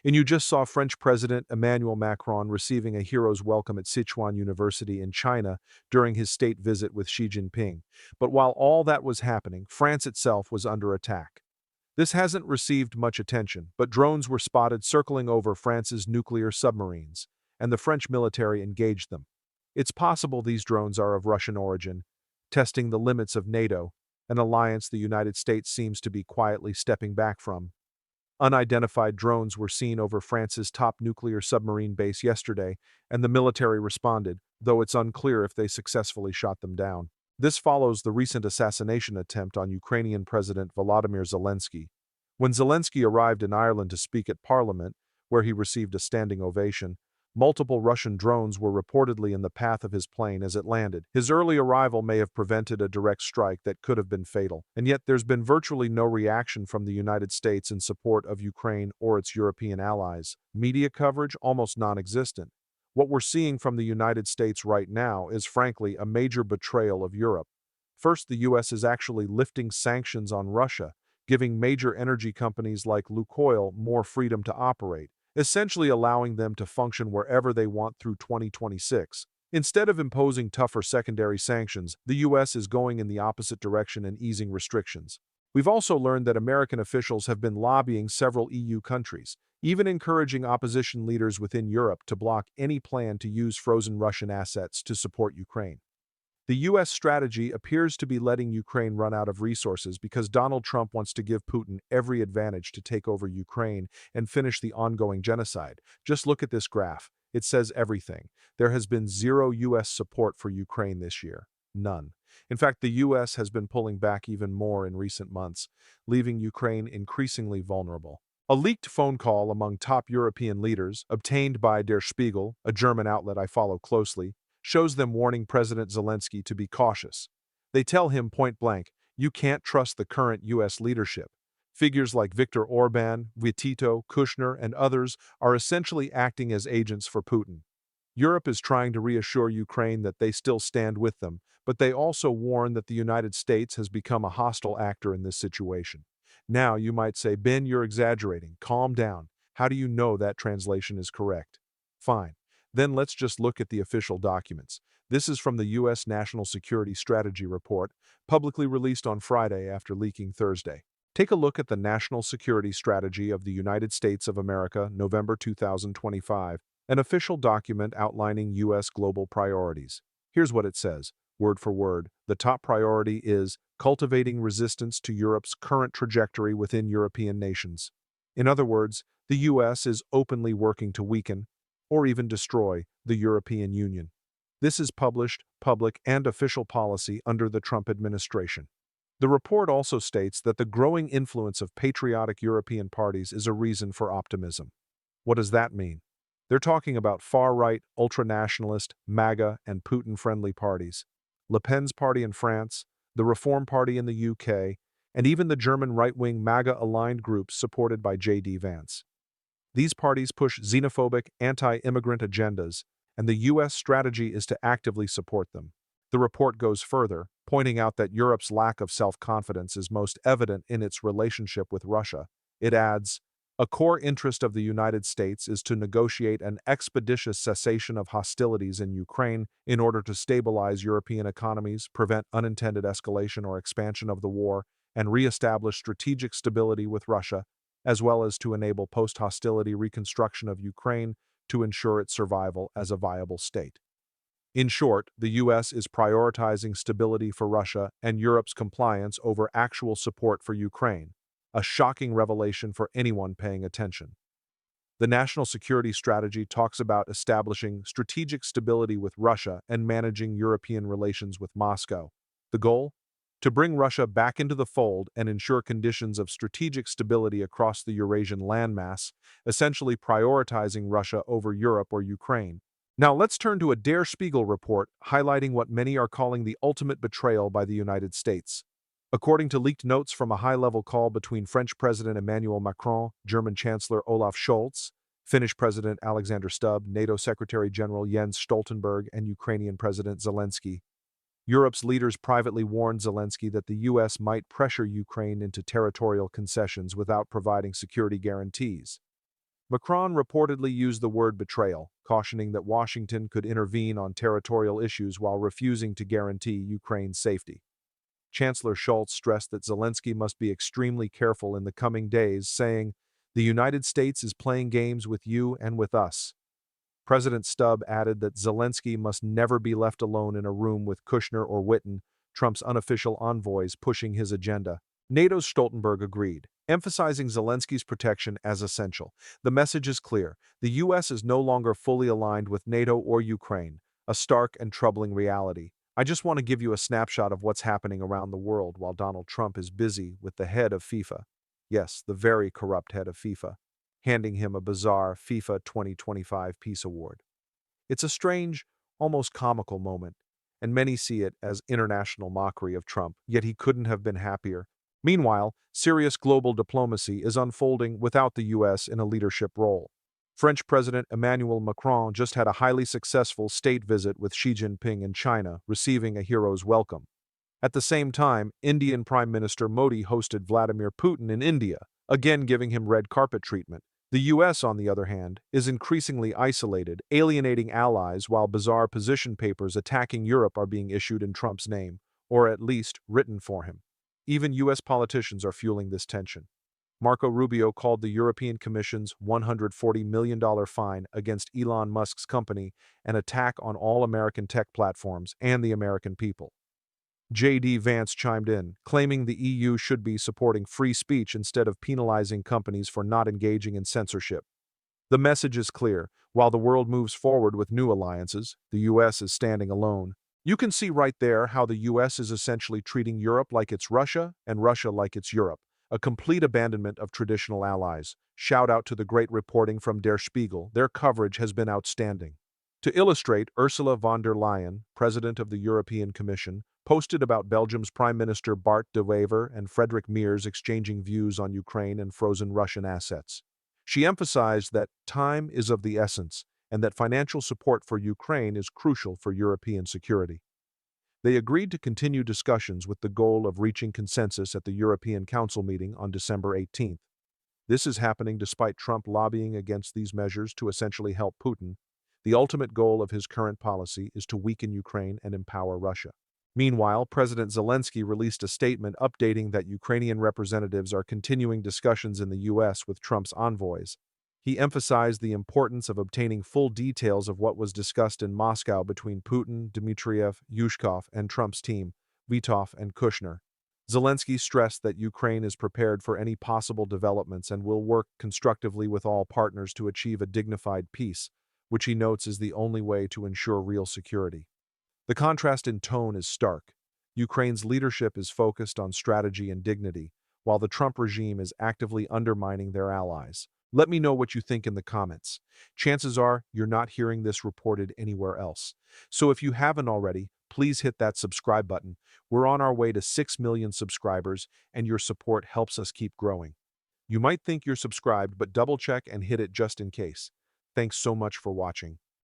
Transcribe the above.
And you just saw French President Emmanuel Macron receiving a hero's welcome at Sichuan University in China during his state visit with Xi Jinping. But while all that was happening, France itself was under attack. This hasn't received much attention, but drones were spotted circling over France's nuclear submarines, and the French military engaged them. It's possible these drones are of Russian origin, testing the limits of NATO, an alliance the United States seems to be quietly stepping back from. Unidentified drones were seen over France's top nuclear submarine base yesterday, and the military responded, though it's unclear if they successfully shot them down. This follows the recent assassination attempt on Ukrainian President Volodymyr Zelensky. When Zelensky arrived in Ireland to speak at Parliament, where he received a standing ovation, multiple Russian drones were reportedly in the path of his plane as it landed. His early arrival may have prevented a direct strike that could have been fatal, and yet there's been virtually no reaction from the United States in support of Ukraine or its European allies. Media coverage almost non-existent. What we're seeing from the United States right now is frankly a major betrayal of Europe. First, the US is actually lifting sanctions on Russia, giving major energy companies like Lukoil more freedom to operate, essentially allowing them to function wherever they want through 2026. Instead of imposing tougher secondary sanctions, the US is going in the opposite direction and easing restrictions. We've also learned that American officials have been lobbying several EU countries, even encouraging opposition leaders within Europe to block any plan to use frozen Russian assets to support Ukraine. The U.S. strategy appears to be letting Ukraine run out of resources because Donald Trump wants to give Putin every advantage to take over Ukraine and finish the ongoing genocide. Just look at this graph. It says everything. There has been zero U.S. support for Ukraine this year. None. In fact, the U.S. has been pulling back even more in recent months, leaving Ukraine increasingly vulnerable. A leaked phone call among top European leaders, obtained by Der Spiegel, a German outlet I follow closely, shows them warning President Zelensky to be cautious. They tell him point blank, you can't trust the current U.S. leadership. Figures like Viktor Orban, Tito, Kushner, and others are essentially acting as agents for Putin. Europe is trying to reassure Ukraine that they still stand with them, but they also warn that the United States has become a hostile actor in this situation. Now, you might say, Ben, you're exaggerating. Calm down. How do you know that translation is correct? Fine. Then let's just look at the official documents. This is from the U.S. National Security Strategy Report, publicly released on Friday after leaking Thursday. Take a look at the National Security Strategy of the United States of America, November 2025, an official document outlining U.S. global priorities. Here's what it says, word for word. The top priority is cultivating resistance to Europe's current trajectory within European nations. In other words, the U.S. is openly working to weaken, or even destroy, the European Union. This is published, public, and official policy under the Trump administration. The report also states that the growing influence of patriotic European parties is a reason for optimism. What does that mean? They're talking about far-right, ultranationalist, MAGA, and Putin-friendly parties. Le Pen's party in France, the Reform Party in the UK, and even the German right-wing MAGA-aligned groups supported by J.D. Vance. These parties push xenophobic, anti-immigrant agendas, and the U.S. strategy is to actively support them. The report goes further, pointing out that Europe's lack of self-confidence is most evident in its relationship with Russia. It adds, a core interest of the United States is to negotiate an expeditious cessation of hostilities in Ukraine in order to stabilize European economies, prevent unintended escalation or expansion of the war, and re-establish strategic stability with Russia, as well as to enable post-hostility reconstruction of Ukraine to ensure its survival as a viable state. In short, the U.S. is prioritizing stability for Russia and Europe's compliance over actual support for Ukraine, a shocking revelation for anyone paying attention. The national security strategy talks about establishing strategic stability with Russia and managing European relations with Moscow. The goal? To bring Russia back into the fold and ensure conditions of strategic stability across the Eurasian landmass, essentially prioritizing Russia over Europe or Ukraine. Now let's turn to a Der Spiegel report highlighting what many are calling the ultimate betrayal by the United States. According to leaked notes from a high-level call between French President Emmanuel Macron, German Chancellor Olaf Scholz, Finnish President Alexander Stubb, NATO Secretary General Jens Stoltenberg, and Ukrainian President Zelensky, Europe's leaders privately warned Zelensky that the U.S. might pressure Ukraine into territorial concessions without providing security guarantees. Macron reportedly used the word betrayal, cautioning that Washington could intervene on territorial issues while refusing to guarantee Ukraine's safety. Chancellor Scholz stressed that Zelensky must be extremely careful in the coming days, saying, "The United States is playing games with you and with us." President Stubb added that Zelensky must never be left alone in a room with Kushner or Witten, Trump's unofficial envoys pushing his agenda. NATO's Stoltenberg agreed, emphasizing Zelensky's protection as essential. The message is clear. The U.S. is no longer fully aligned with NATO or Ukraine, a stark and troubling reality. I just want to give you a snapshot of what's happening around the world while Donald Trump is busy with the head of FIFA. Yes, the very corrupt head of FIFA, handing him a bizarre FIFA 2025 Peace Award. It's a strange, almost comical moment, and many see it as international mockery of Trump, yet he couldn't have been happier. Meanwhile, serious global diplomacy is unfolding without the U.S. in a leadership role. French President Emmanuel Macron just had a highly successful state visit with Xi Jinping in China, receiving a hero's welcome. At the same time, Indian Prime Minister Modi hosted Vladimir Putin in India, again giving him red carpet treatment. The U.S., on the other hand, is increasingly isolated, alienating allies while bizarre position papers attacking Europe are being issued in Trump's name, or at least written for him. Even U.S. politicians are fueling this tension. Marco Rubio called the European Commission's $140 million fine against Elon Musk's company an attack on all American tech platforms and the American people. J.D. Vance chimed in, claiming the EU should be supporting free speech instead of penalizing companies for not engaging in censorship. The message is clear. While the world moves forward with new alliances, the U.S. is standing alone. You can see right there how the U.S. is essentially treating Europe like it's Russia and Russia like it's Europe, a complete abandonment of traditional allies. Shout out to the great reporting from Der Spiegel. Their coverage has been outstanding. To illustrate, Ursula von der Leyen, President of the European Commission, posted about Belgium's Prime Minister Bart de Wever and Frederick Mears exchanging views on Ukraine and frozen Russian assets. She emphasized that time is of the essence and that financial support for Ukraine is crucial for European security. They agreed to continue discussions with the goal of reaching consensus at the European Council meeting on December 18th. This is happening despite Trump lobbying against these measures to essentially help Putin. The ultimate goal of his current policy is to weaken Ukraine and empower Russia. Meanwhile, President Zelensky released a statement updating that Ukrainian representatives are continuing discussions in the U.S. with Trump's envoys. He emphasized the importance of obtaining full details of what was discussed in Moscow between Putin, Dmitriev, Yushkov, and Trump's team, Vitov and Kushner. Zelensky stressed that Ukraine is prepared for any possible developments and will work constructively with all partners to achieve a dignified peace, which he notes is the only way to ensure real security. The contrast in tone is stark. Ukraine's leadership is focused on strategy and dignity, while the Trump regime is actively undermining their allies. Let me know what you think in the comments. Chances are you're not hearing this reported anywhere else. So if you haven't already, please hit that subscribe button. We're on our way to 6 million subscribers, and your support helps us keep growing. You might think you're subscribed, but double check and hit it just in case. Thanks so much for watching.